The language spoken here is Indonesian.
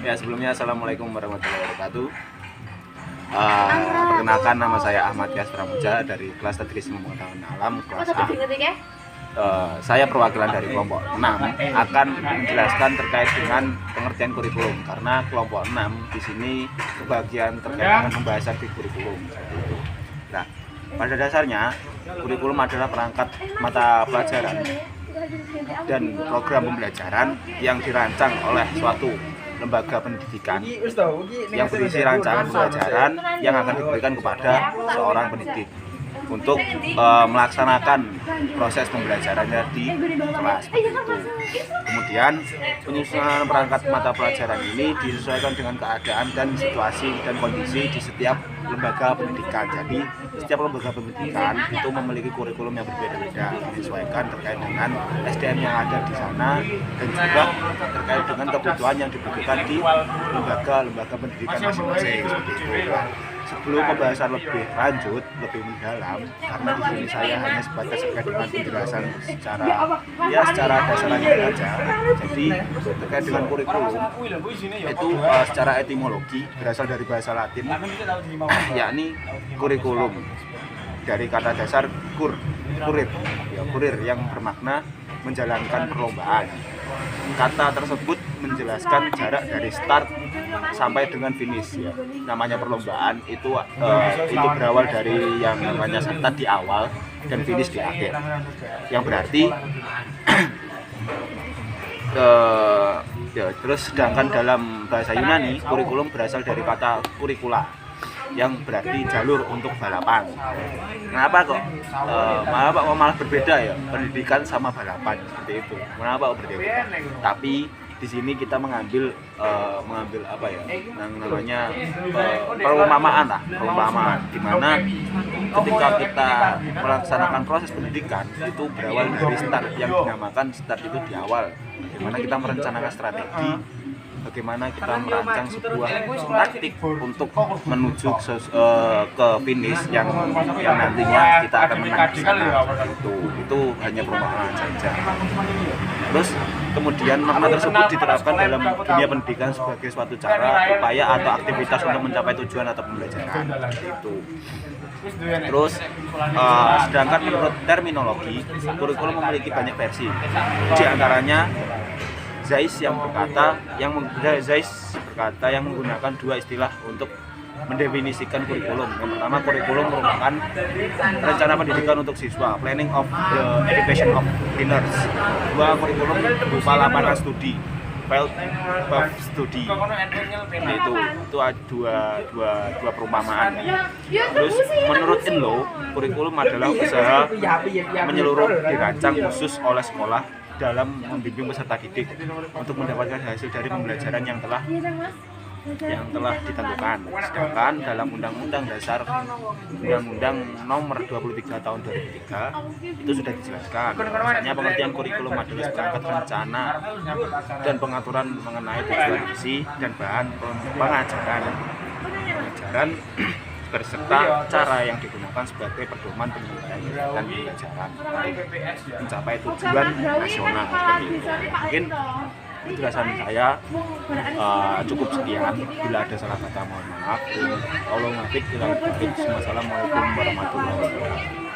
Ya, sebelumnya assalamualaikum warahmatullahi wabarakatuh. Perkenalkan, nama saya Ahmad Yas Pramuja dari kelas Teknik Pengetahuan Alam kelas A. Saya perwakilan dari kelompok 6 akan menjelaskan terkait dengan pengertian kurikulum, karena kelompok 6 di sini kebagian terkait dengan pembahasan di kurikulum seperti itu. Nah, pada dasarnya kurikulum adalah perangkat mata pelajaran dan program pembelajaran yang dirancang oleh suatu lembaga pendidikan yang berisi rancangan pembelajaran yang akan diberikan kepada seorang pendidik untuk melaksanakan proses pembelajarannya di kelas itu. Kemudian penyusunan perangkat mata pelajaran ini disesuaikan dengan keadaan dan situasi dan kondisi di setiap lembaga pendidikan. Jadi setiap lembaga pendidikan itu memiliki kurikulum yang berbeda-beda, disesuaikan terkait dengan SDM yang ada di sana dan juga terkait dengan kebutuhan yang dibutuhkan di lembaga pendidikan masing-masing seperti itu. Sebelum pembahasan lebih lanjut, lebih mendalam, karena di sini saya hanya sebatas terkait dengan penjelasan secara dasarannya saja. Jadi terkait dengan kurikulum itu secara etimologi berasal dari bahasa Latin, yakni kurikulum, dari kata dasar kurir yang bermakna menjalankan perlombaan. Kata tersebut menjelaskan jarak dari start sampai dengan finish ya. Namanya perlombaan itu berawal dari yang namanya start di awal dan finish di akhir. Yang berarti terus sedangkan dalam bahasa Yunani kurikulum berasal dari kata kurikula yang berarti jalur untuk balapan. Kenapa kok malah berbeda ya pendidikan sama balapan seperti itu? Kenapa kok berbeda? Tapi di sini kita mengambil apa ya, yang namanya perumpamaan, di mana ketika kita melaksanakan proses pendidikan itu berawal dari start yang dinamakan start itu di awal. Bagaimana kita merencanakan strategi, bagaimana kita merancang sebuah taktik untuk menuju ke finish yang nantinya kita akan menang di sana. Itu hanya perumpamaan saja. Terus kemudian makna tersebut diterapkan dalam dunia pendidikan sebagai suatu cara, upaya atau aktivitas untuk mencapai tujuan atau pembelajaran. Itu. Terus sedangkan menurut terminologi kurikulum memiliki banyak versi. Di antaranya Zeiss berkata yang menggunakan dua istilah untuk mendefinisikan kurikulum. Yang pertama, kurikulum merupakan rencana pendidikan untuk siswa, planning of the education of learners. Dua, kurikulum berupa lapangan studi, field studi. Itu dua perumpamaan. Terus menurut Enlow, kurikulum adalah usaha menyeluruh dirancang khusus oleh sekolah dalam membimbing peserta didik untuk mendapatkan hasil dari pembelajaran yang telah ditentukan. Sedangkan dalam Undang-Undang Dasar Nomor 23 Tahun 2003 itu sudah dijelaskan. Misalnya pengertian kurikulum adalah seperangkat rencana dan pengaturan mengenai tujuan, isi dan bahan pengajaran berserta cara yang digunakan sebagai pedoman penelitian dan pembelajaran mencapai tujuan nasional. Mungkin penjelasan saya cukup sekian. Bila ada salah kata mohon maaf. Assalamualaikum warahmatullahi wabarakatuh.